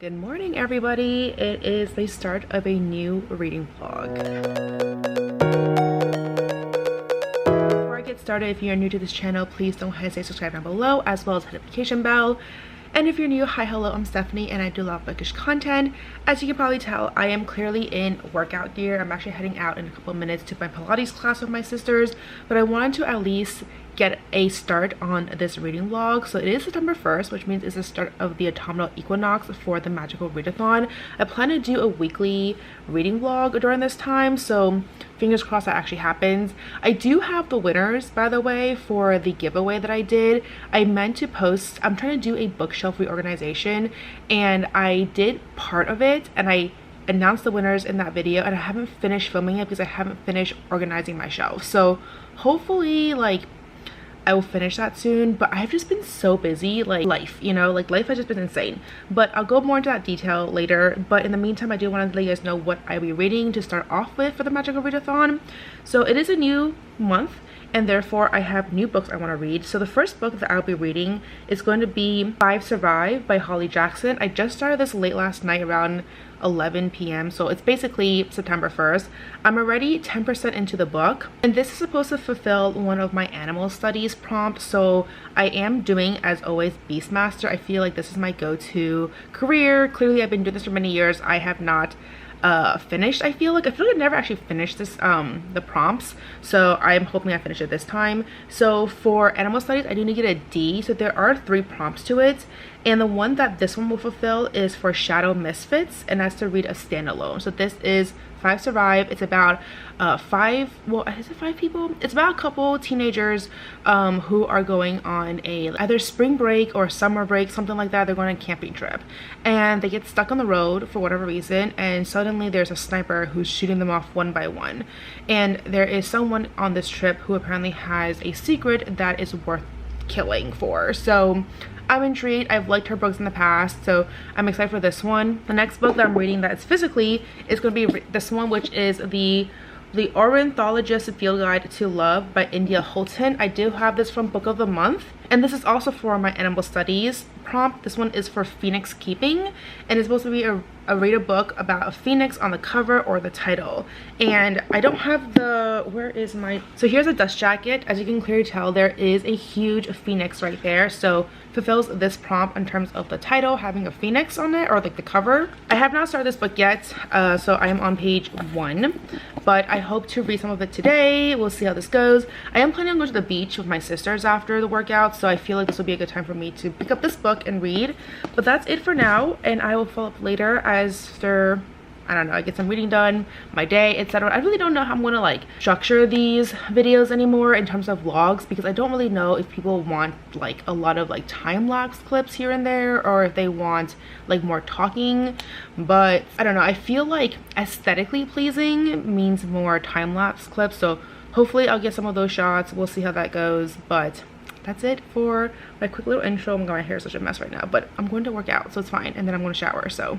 Good morning, everybody. It is the start of a new reading vlog. Before I get started, if you're new to this channel, please don't hesitate to subscribe down below, as well as hit the notification bell. And if you're new, hi, hello, I'm Stephanie and I do love bookish content. As you can probably tell, I am clearly in workout gear. I'm actually heading out in a couple of minutes to my Pilates class with my sisters, but I wanted to at least get a start on this reading vlog. So it is September 1st, which means it's the start of the autumnal equinox for the magical readathon. I plan to do a weekly reading vlog during this time, so fingers crossed that actually happens. I do have the winners, by the way, for the giveaway that I did. I meant to post, I'm trying to do a bookshelf reorganization, and I did part of it and I announced the winners in that video, and I haven't finished filming it because I haven't finished organizing my shelf. So hopefully I will finish that soon, but I've just been so busy, life, life has just been insane. But I'll go more into that detail later. But in the meantime, I do want to let you guys know what I'll be reading to start off with for the Magical Readathon. So it is a new month, and therefore I have new books I want to read. So the first book that I'll be reading is going to be 5 Survive by Holly Jackson. I just started this late last night around 11 p.m. so it's basically September 1st. I'm already 10% into the book, and this is supposed to fulfill one of my animal studies prompts. So I am doing, as always, Beastmaster. I feel like this is my go-to career. Clearly I've been doing this for many years. I have not finished. I feel like I never actually finished this the prompts, so I'm hoping I finish it this time. So for animal studies, I do need to get a D. So there are 3 prompts to it, and the one that this one will fulfill is for Shadow Misfits, and that's to read a standalone. So this is 5 Survive. It's about 5 people? It's about a couple teenagers who are going on a either spring break or summer break, something like that. They're going on a camping trip, and they get stuck on the road for whatever reason, and suddenly there's a sniper who's shooting them off one by one. And there is someone on this trip who apparently has a secret that is worth killing for. So I'm intrigued. I've liked her books in the past, so I'm excited for this one. The next book that I'm reading that is physically is going to be this one, which is the Ornithologist Field Guide to Love by India Holton. I do have this from Book of the Month, and this is also for my animal studies prompt. This one is for phoenix keeping, and it's supposed to be a read a book about a phoenix on the cover or the title. And I don't have the, where is my, so here's a dust jacket. As you can clearly tell, there is a huge phoenix right there, so fulfills this prompt in terms of the title having a phoenix on it, or like the cover. I have not started this book yet, so I am on page 1, but I hope to read some of it today. We'll see how this goes. I am planning on going to the beach with my sisters after the workout, so I feel like this will be a good time for me to pick up this book and read. But that's it for now, and I will follow up later after, I don't know, I get some reading done, my day, etc. I really don't know how I'm gonna structure these videos anymore in terms of vlogs, because I don't really know if people want a lot of time-lapse clips here and there, or if they want more talking. But I don't know, I feel like aesthetically pleasing means more time-lapse clips, so hopefully I'll get some of those shots. We'll see how that goes. But that's it for my quick little intro. Oh my god, my hair is such a mess right now, but I'm going to work out, so it's fine, and then I'm going to shower. So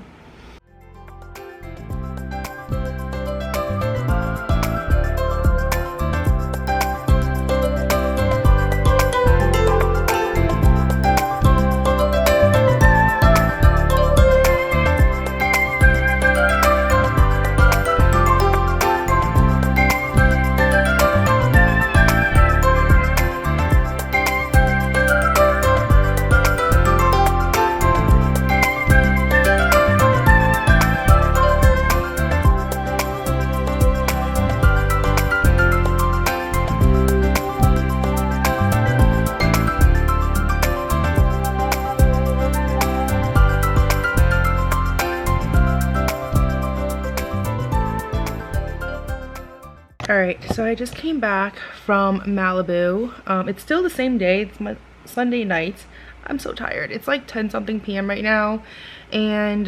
alright, so I just came back from Malibu. It's still the same day. It's my Sunday night. I'm so tired. It's like 10 something p.m. right now, and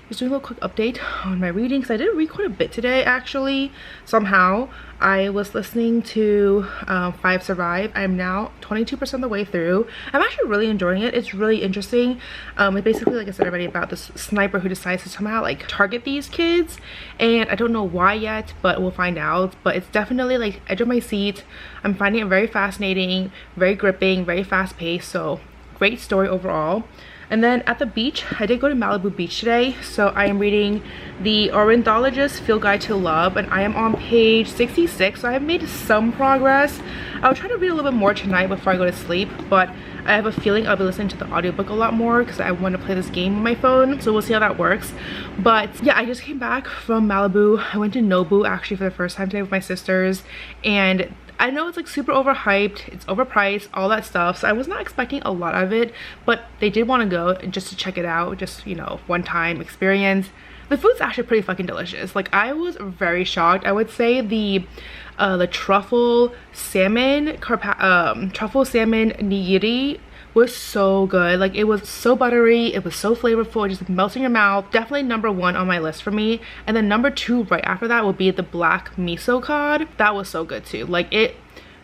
just doing a little quick update on my reading, because I did read quite a bit today actually. Somehow I was listening to 5 Survive. I'm now 22% of the way through. I'm actually really enjoying it. It's really interesting. It's basically, like I said already, about this sniper who decides to somehow target these kids, and I don't know why yet, but we'll find out. But it's definitely edge of my seat. I'm finding it very fascinating, very gripping, very fast paced. So great story overall. And then at the beach, I did go to Malibu Beach today. So I am reading The Ornithologist's Field Guide to Love, and I am on page 66. So I have made some progress. I'll try to read a little bit more tonight before I go to sleep, but I have a feeling I'll be listening to the audiobook a lot more because I want to play this game on my phone. So we'll see how that works. But yeah, I just came back from Malibu. I went to Nobu actually for the first time today with my sisters, and I know it's like super overhyped, it's overpriced, all that stuff, so I was not expecting a lot of it, but they did want to go just to check it out, just, you know, one-time experience. The food's actually pretty fucking delicious. Like, I was very shocked. I would say the truffle salmon nigiri was so good. Like, it was so buttery, it was so flavorful, it just melts in your mouth. Definitely number one on my list for me. And then number two right after that would be the black miso cod. That was so good too. Like, it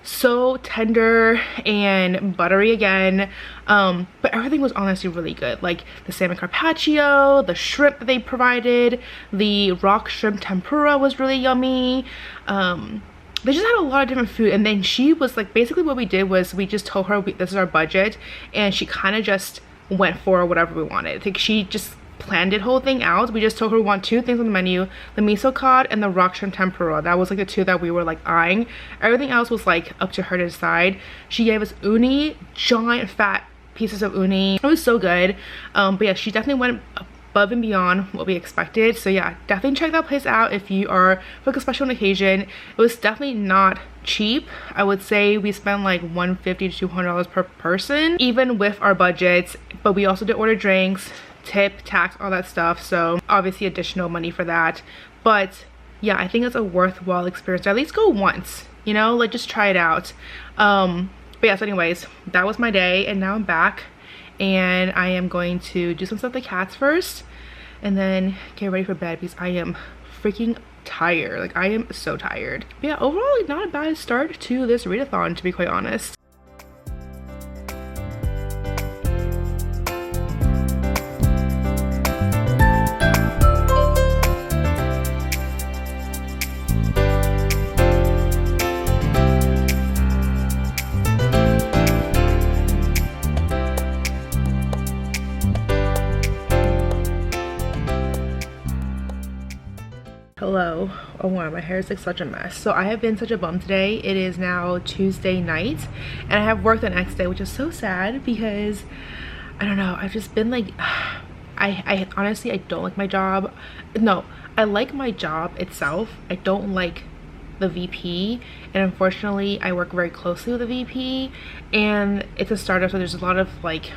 so tender and buttery again, but everything was honestly really good. Like the salmon carpaccio, the shrimp that they provided, the rock shrimp tempura was really yummy. They just had a lot of different food, and then she was like, basically what we did was we just told her this is our budget, and she kind of just went for whatever we wanted. I think she just planned it whole thing out. We just told her we want two things on the menu: the miso cod and the rock shrimp tempura. That was like the two that we were like eyeing. Everything else was like up to her to decide. She gave us uni, giant fat pieces of uni. It was so good. But yeah, she definitely went above and beyond what we expected. So yeah, definitely check that place out if you are for like a special occasion. It was definitely not cheap. I would say we spent like $150 to $200 per person, even with our budgets. But we also did order drinks, tip, tax, all that stuff, so obviously additional money for that. But yeah, I think it's a worthwhile experience. At least go once, you know, like just try it out. But yeah, so anyways, that was my day, and now I'm back and I am going to do some stuff with the cats first and then get ready for bed because I am freaking tired. Like, I am so tired. But yeah, overall, like, not a bad start to this readathon, to be quite honest. Hello. Oh wow, my hair is like such a mess. So I have been such a bum today. It is now Tuesday night and I have work the next day, which is so sad because I don't know, I've just been like I honestly, I don't like my job. No, I like my job itself. I don't like the VP, and unfortunately I work very closely with the VP, and it's a startup, so there's a lot of like,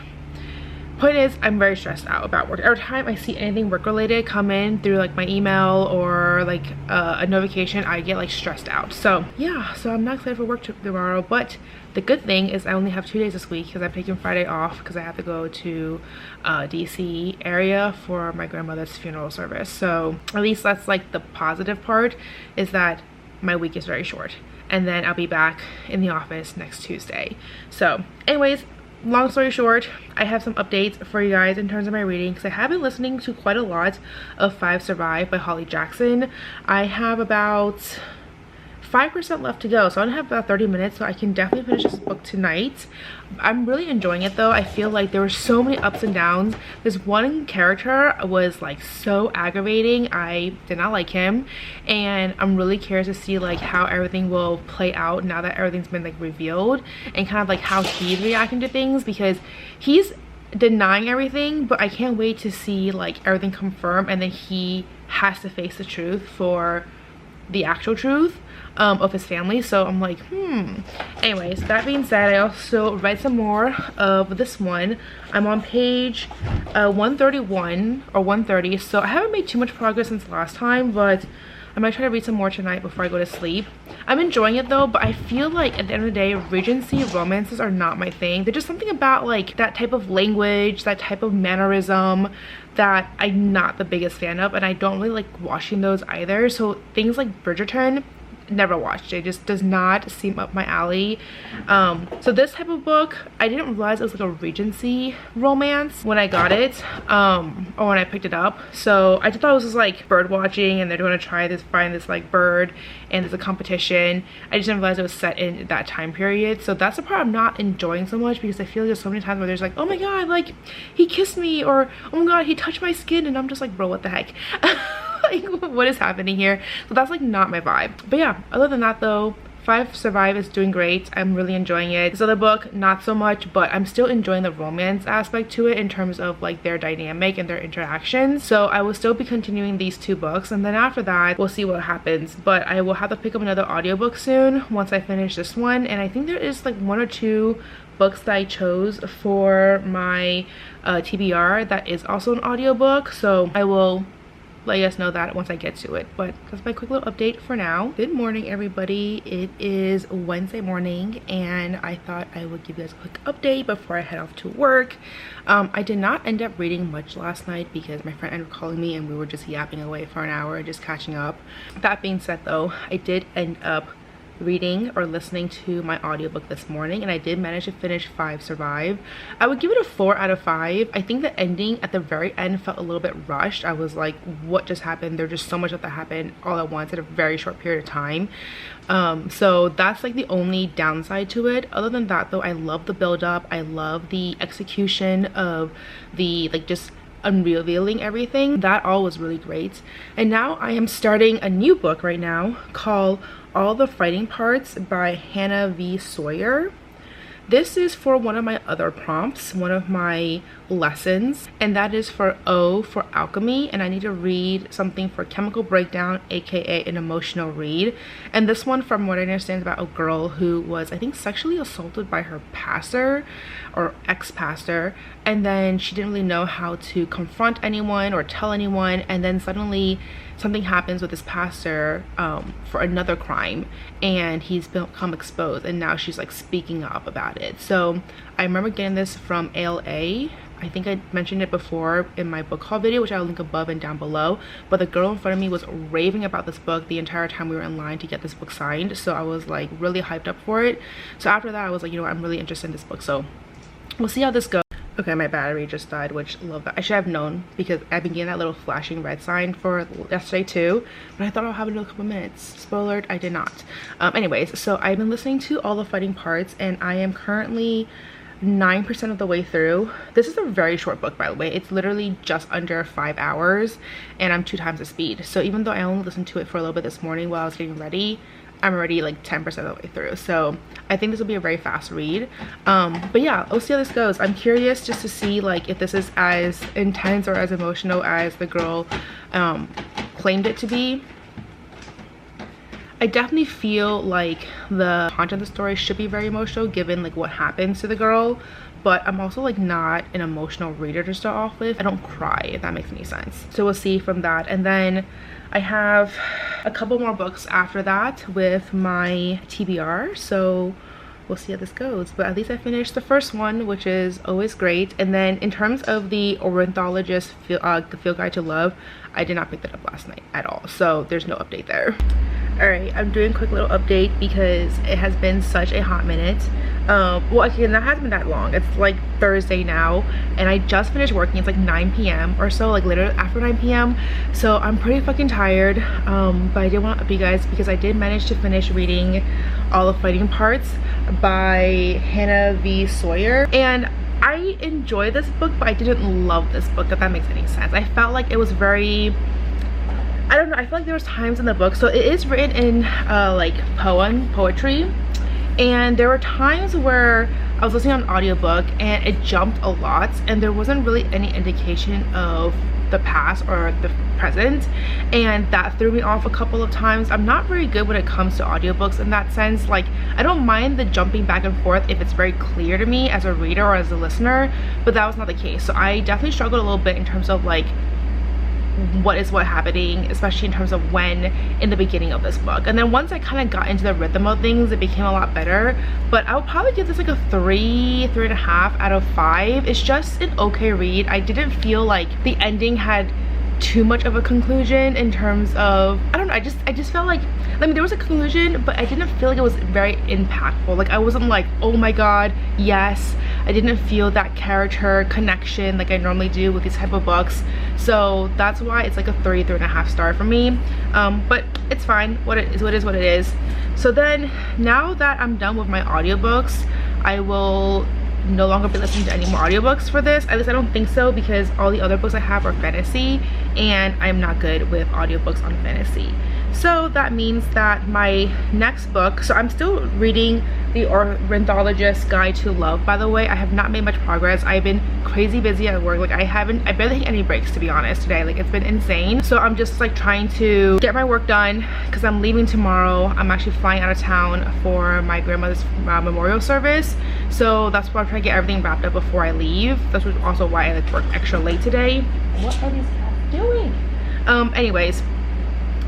point is, I'm very stressed out about work. Every time I see anything work related come in through like my email or like a notification, I get like stressed out. So yeah, so I'm not excited for work tomorrow, but the good thing is I only have 2 days this week because I'm taking Friday off because I have to go to DC area for my grandmother's funeral service. So at least that's like the positive part, is that my week is very short, and then I'll be back in the office next Tuesday. So anyways, long story short, I have some updates for you guys in terms of my reading because I have been listening to quite a lot of 5 Survive by Holly Jackson. I have about 5% left to go, so I only have about 30 minutes, so I can definitely finish this book tonight. I'm really enjoying it though. I feel like there were so many ups and downs. This one character was like so aggravating. I did not like him, and I'm really curious to see like how everything will play out now that everything's been like revealed, and kind of like how he's reacting to things, because he's denying everything, but I can't wait to see like everything confirmed, and then he has to face the truth for the actual truth of his family. So I'm like, anyways, that being said, I also read some more of this one. I'm on page 131 or 130, so I haven't made too much progress since last time, but I might try to read some more tonight before I go to sleep. I'm enjoying it though, but I feel like at the end of the day, Regency romances are not my thing. There's just something about like that type of language, that type of mannerism that I'm not the biggest fan of, and I don't really like watching those either. So things like Bridgerton, never watched it. It just does not seem up my alley. So this type of book, I didn't realize it was like a Regency romance when I got it, or when I picked it up. So I just thought it was just like bird watching and they're going to try this, find this like bird, and there's a competition. I just didn't realize it was set in that time period. So that's the part I'm not enjoying so much, because I feel like there's so many times where there's like, oh my god, like he kissed me, or oh my god, he touched my skin, and I'm just like, bro, what the heck? Like, what is happening here? So that's like not my vibe. But yeah, other than that though, 5 Survive is doing great. I'm really enjoying it. This other book, not so much, but I'm still enjoying the romance aspect to it in terms of like their dynamic and their interactions. So I will still be continuing these 2 books, and then after that we'll see what happens. But I will have to pick up another audiobook soon once I finish this one, and I think there is like 1 or 2 books that I chose for my TBR that is also an audiobook, so I will let you guys know that once I get to it. But that's my quick little update for now. Good morning, everybody. It is Wednesday morning, and I thought I would give you guys a quick update before I head off to work. I did not end up reading much last night because my friend ended up calling me and we were just yapping away for an hour, just catching up. That being said though, I did end up reading or listening to my audiobook this morning, and I did manage to finish 5 Survive. I would give it a 4 out of 5. I think the ending at the very end felt a little bit rushed. I was like, what just happened? There's just so much that happened all at once in a very short period of time. So that's like the only downside to it. Other than that though, I love the build up. I love the execution of the like just unrevealing everything. That all was really great. And now I am starting a new book right now called All the Fighting Parts by Hannah V. Sawyer. This is for one of my other prompts, one of my lessons, and that is for O for alchemy, and I need to read something for chemical breakdown, aka an emotional read. And this one, from what I understand, is about a girl who was, I think, sexually assaulted by her pastor or ex-pastor, and then she didn't really know how to confront anyone or tell anyone, and then suddenly something happens with this pastor for another crime, and he's become exposed, and now she's like speaking up about it. So I remember getting this from ALA. I think I mentioned it before in my book haul video, which I'll link above and down below, but the girl in front of me was raving about this book the entire time we were in line to get this book signed. So I was like really hyped up for it. So after that I was like, you know what, I'm really interested in this book, so we'll see how this goes. Okay, my battery just died, which love that. I should have known because I've been getting that little flashing red sign for yesterday too, but I thought I'll have it in a couple minutes. Spoiler alert, I did not. Anyways, so I've been listening to All the Fighting Parts, and I am currently 9% of the way through. This is a very short book, by the way. It's literally just under 5 hours, and I'm 2 times the speed. So even though I only listened to it for a little bit this morning while I was getting ready, I'm already like 10% of the way through. So I think this will be a very fast read. But yeah, we'll see how this goes. I'm curious just to see like if this is as intense or as emotional as the girl claimed it to be. I definitely feel like the content of the story should be very emotional given like what happens to the girl, but I'm also like not an emotional reader to start off with. I don't cry, if that makes any sense. So we'll see from that. And then I have a couple more books after that with my TBR, so we'll see how this goes. But at least I finished the first one, which is always great. And then in terms of the ornithologist field guide to love, I did not pick that up last night at all, so there's no update there. All right, I'm doing a quick little update because it has been such a hot minute. Well, again, that hasn't been that long. It's like Thursday now, and I just finished working. It's like 9 p.m. or so, like literally after 9 p.m. So I'm pretty fucking tired, but I did want to update you guys because I did manage to finish reading All the Fighting Parts by Hannah V. Sawyer, and I enjoy this book, but I didn't love this book, if that makes any sense. I felt like it was very, I don't know, I feel like there was times in the book, so it is written in like poetry, and there were times where I was listening on an audiobook and it jumped a lot, and there wasn't really any indication of the past or the present, and that threw me off a couple of times. I'm not very good when it comes to audiobooks in that sense. Like, I don't mind the jumping back and forth if it's very clear to me as a reader or as a listener, but that was not the case. So I definitely struggled a little bit in terms of like what happening, especially in terms of when in the beginning of this book. And then once I kind of got into the rhythm of things, it became a lot better. But I would probably give this like a 3.5 out of 5. It's just an okay read. I didn't feel like the ending had too much of a conclusion in terms of, I don't know, I just felt like I mean, there was a conclusion, but I didn't feel like it was very impactful. Like I wasn't like, oh my god, yes. I didn't feel that character connection like I normally do with these type of books. So that's why it's like a 3.5 star for me. But it's fine. What it is what it is. So then now that I'm done with my audiobooks, I will no longer be listening to any more audiobooks for this. At least I don't think so, because all the other books I have are fantasy and I'm not good with audiobooks on fantasy. So that means that my next book, so I'm still reading The Ornithologist's Guide to Love, by the way. I have not made much progress. I've been crazy busy at work. Like I barely take any breaks, to be honest, today. Like it's been insane. So I'm just like trying to get my work done because I'm leaving tomorrow. I'm actually flying out of town for my grandmother's memorial service. So that's why I'm trying to get everything wrapped up before I leave. That's also why I like work extra late today. What are these cats doing? Anyways,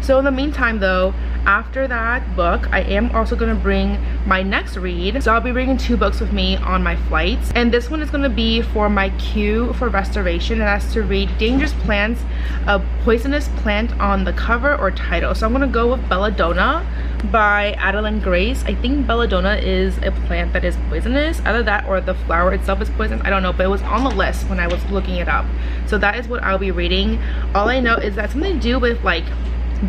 so in the meantime though, after that book, I am also going to bring my next read. So I'll be bringing 2 books with me on my flights, and this one is going to be for my queue for restoration, and that's to read Dangerous Plants, a Poisonous Plant on the cover or title. So I'm going to go with Belladonna by Adeline Grace. I think Belladonna is a plant that is poisonous. Either that or the flower itself is poisonous. I don't know, but it was on the list when I was looking it up. So that is what I'll be reading. All I know is that something to do with like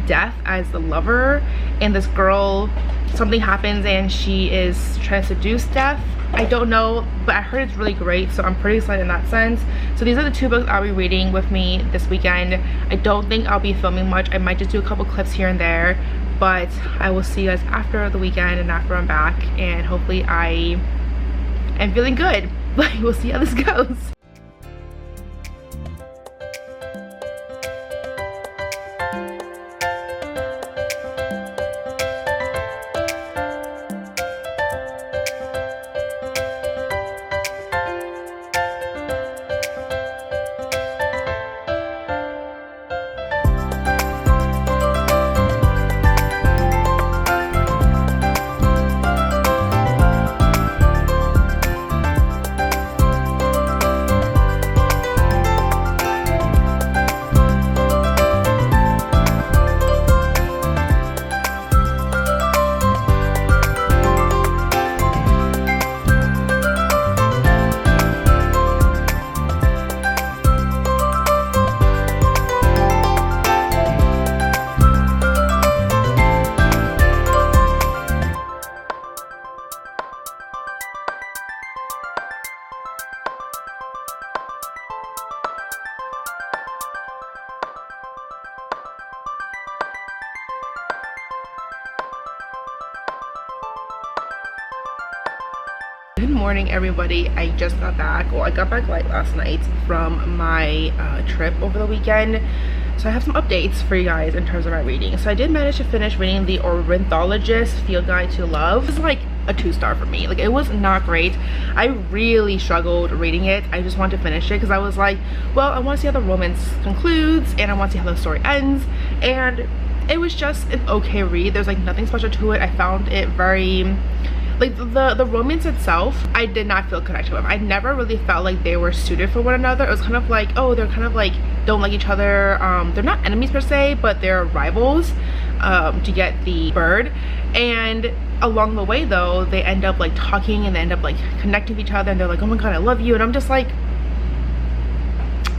death as the lover, and this girl, something happens and she is trying to seduce death. I don't know, but I heard it's really great, so I'm pretty excited in that sense. So these are the 2 books I'll be reading with me this weekend. I don't think I'll be filming much. I might just do a couple clips here and there, but I will see you guys after the weekend and after I'm back, and hopefully I am feeling good. Like, we'll see how this goes. Good morning, everybody. I just got back, or I got back like last night from my trip over the weekend. So I have some updates for you guys in terms of my reading. So I did manage to finish reading The Ornithologist's Field Guide to Love. It's like a 2-star for me. Like, it was not great. I really struggled reading it. I just wanted to finish it because I was like, well, I want to see how the romance concludes and I want to see how the story ends. And it was just an okay read. There's like nothing special to it. I found it very, like, the romance itself, I did not feel connected with. I never really felt like they were suited for one another. It was kind of like, oh, they're kind of like don't like each other. They're not enemies per se, but they're rivals to get the bird. And along the way though, they end up like talking and they end up like connecting with each other, and they're like, oh my god, I love you. And I'm just like,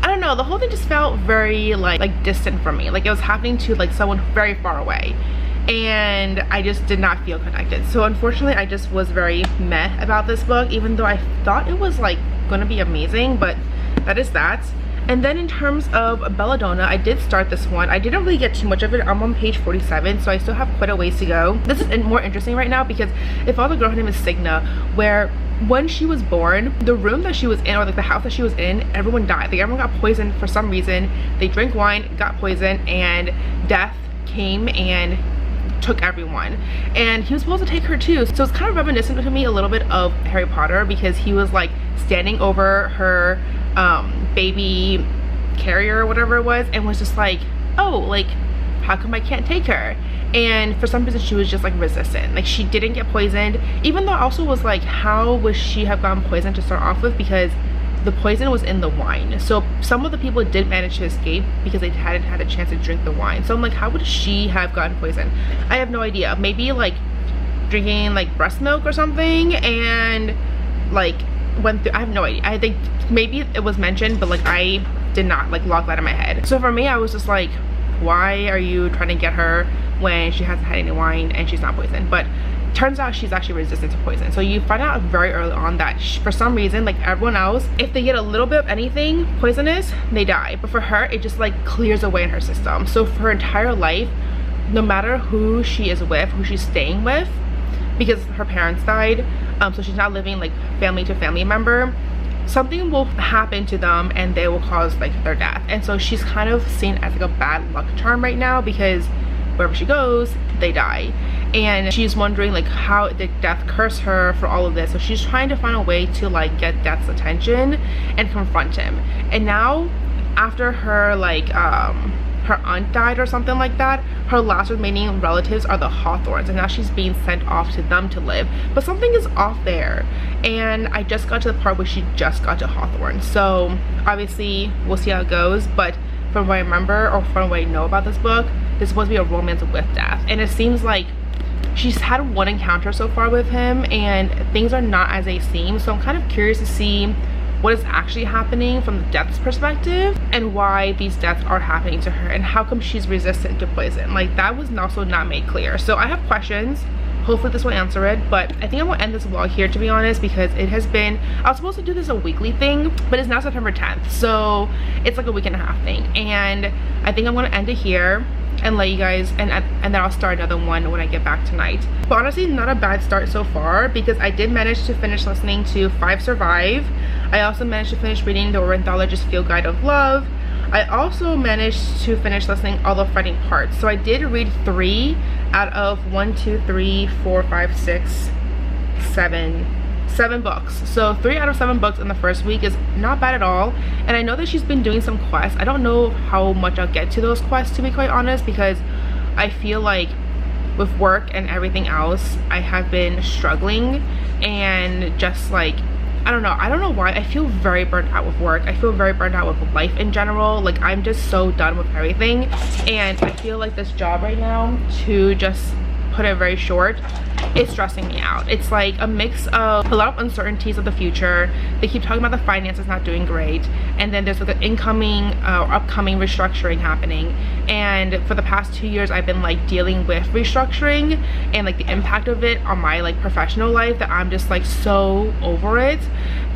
I don't know, the whole thing just felt very like distant from me. Like it was happening to like someone very far away, and I just did not feel connected. So unfortunately, I just was very meh about this book, even though I thought it was like gonna be amazing. But that is that. And then in terms of Belladonna, I did start this one. I didn't really get too much of it. I'm on page 47, so I still have quite a ways to go. This is more interesting right now because I follow the girl, her name is Signa, where when she was born, the room that she was in, or like the house that she was in, everyone died. Like everyone got poisoned for some reason. They drank wine, got poisoned, and death came and took everyone. And he was supposed to take her too. So it's kind of reminiscent to me a little bit of Harry Potter, because he was like standing over her baby carrier or whatever it was, and was just like, oh, like, how come I can't take her? And for some reason she was just like resistant. Like she didn't get poisoned, even though I also was like, how would she have gotten poisoned to start off with? Because the poison was in the wine. So some of the people did manage to escape because they hadn't had a chance to drink the wine. So I'm like, how would she have gotten poison? I have no idea. Maybe like drinking like breast milk or something and like went through, I have no idea. I think maybe it was mentioned, but like I did not like log that in my head. So for me, I was just like, why are you trying to get her when she hasn't had any wine and she's not poisoned? But turns out she's actually resistant to poison. So you find out very early on that for some reason, like everyone else, if they get a little bit of anything poisonous, they die. But for her, it just like clears away in her system. So for her entire life, no matter who she is with, who she's staying with, because her parents died, so she's not living like family to family member, something will happen to them and they will cause like their death. And so she's kind of seen as like a bad luck charm right now, because wherever she goes, they die. And she's wondering like how did death curse her for all of this. So she's trying to find a way to like get death's attention and confront him. And now after her like her aunt died or something like that, her last remaining relatives are the Hawthorns, and now she's being sent off to them to live. But something is off there, and I just got to the part where she just got to Hawthorne. So obviously we'll see how it goes, but from what I remember or from what I know about this book, this is supposed to be a romance with death. And it seems like she's had one encounter so far with him and things are not as they seem. So I'm kind of curious to see what is actually happening from the death's perspective and why these deaths are happening to her and how come she's resistant to poison. Like that was also not made clear. So I have questions. Hopefully this will answer it, but I think I'm gonna end this vlog here, to be honest, because it has been, I was supposed to do this a weekly thing, but it's now September 10th, so it's like a week and a half thing. And I think I'm gonna end it here and let you guys, and then I'll start another one when I get back tonight. But honestly, not a bad start so far, because I did manage to finish listening to 5 Survive. I also managed to finish reading the Ornithologist Field Guide of Love. I also managed to finish listening all the Fighting Parts. So I did read 3 out of 7 books. So 3 out of 7 books in the first week is not bad at all. And I know that she's been doing some quests. I don't know how much I'll get to those quests, to be quite honest, because I feel like with work and everything else, I have been struggling and just like, I don't know why. I feel very burnt out with work. I feel very burnt out with life in general. Like I'm just so done with everything. And I feel like this job right now, to just put it very short, it's stressing me out. It's like a mix of a lot of uncertainties of the future. They keep talking about the finances not doing great, and then there's like an incoming or upcoming restructuring happening. And for the past 2 years I've been like dealing with restructuring and like the impact of it on my like professional life, that I'm just like so over it.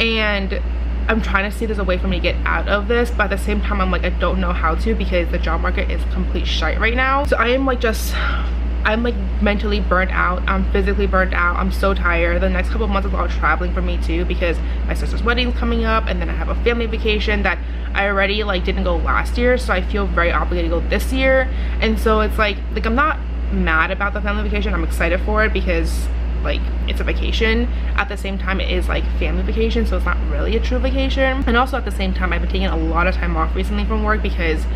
And I'm trying to see there's a way for me to get out of this, but at the same time I'm like, I don't know how to, because the job market is complete shite right now. So I am like I'm like mentally burnt out. I'm physically burnt out. I'm so tired. The next couple of months is a lot of traveling for me too, because my sister's wedding is coming up, and then I have a family vacation that I already like didn't go last year, so I feel very obligated to go this year. And so it's like I'm not mad about the family vacation. I'm excited for it because like it's a vacation. At the same time, it is like family vacation, so it's not really a true vacation. And also at the same time, I've been taking a lot of time off recently from work because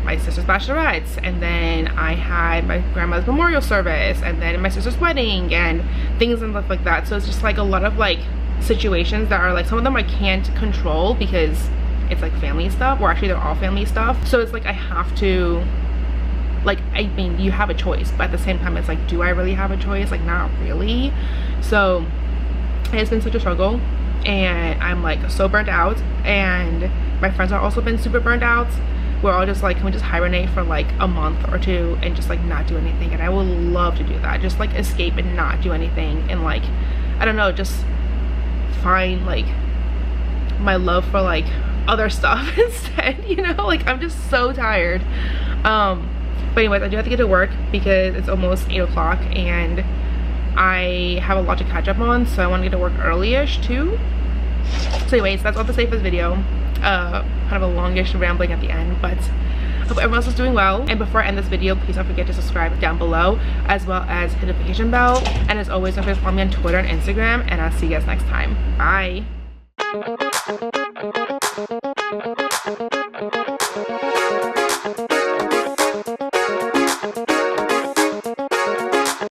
my sister's bachelorettes, and then I had my grandma's memorial service, and then my sister's wedding and things and stuff like that. So it's just like a lot of like situations that are like, some of them I can't control because it's like family stuff, or actually they're all family stuff. So it's like I have to, like, I mean, you have a choice, but at the same time it's like, do I really have a choice? Like, not really. So it's been such a struggle, and I'm like so burnt out, and my friends have also been super burnt out. We're all just like, can we just hibernate for like a month or 2 and just like not do anything? And I would love to do that, just like escape and not do anything, and like, I don't know, just find like my love for like other stuff instead, you know? Like I'm just so tired. But anyways, I do have to get to work because it's almost 8 o'clock and I have a lot to catch up on, so I want to get to work early-ish too. So anyways, that's all to say for this video. Kind of a longish rambling at the end, but I hope everyone else is doing well. And before I end this video, please don't forget to subscribe down below, as well as hit the notification bell. And as always, don't forget to follow me on Twitter and Instagram, and I'll see you guys next time. Bye.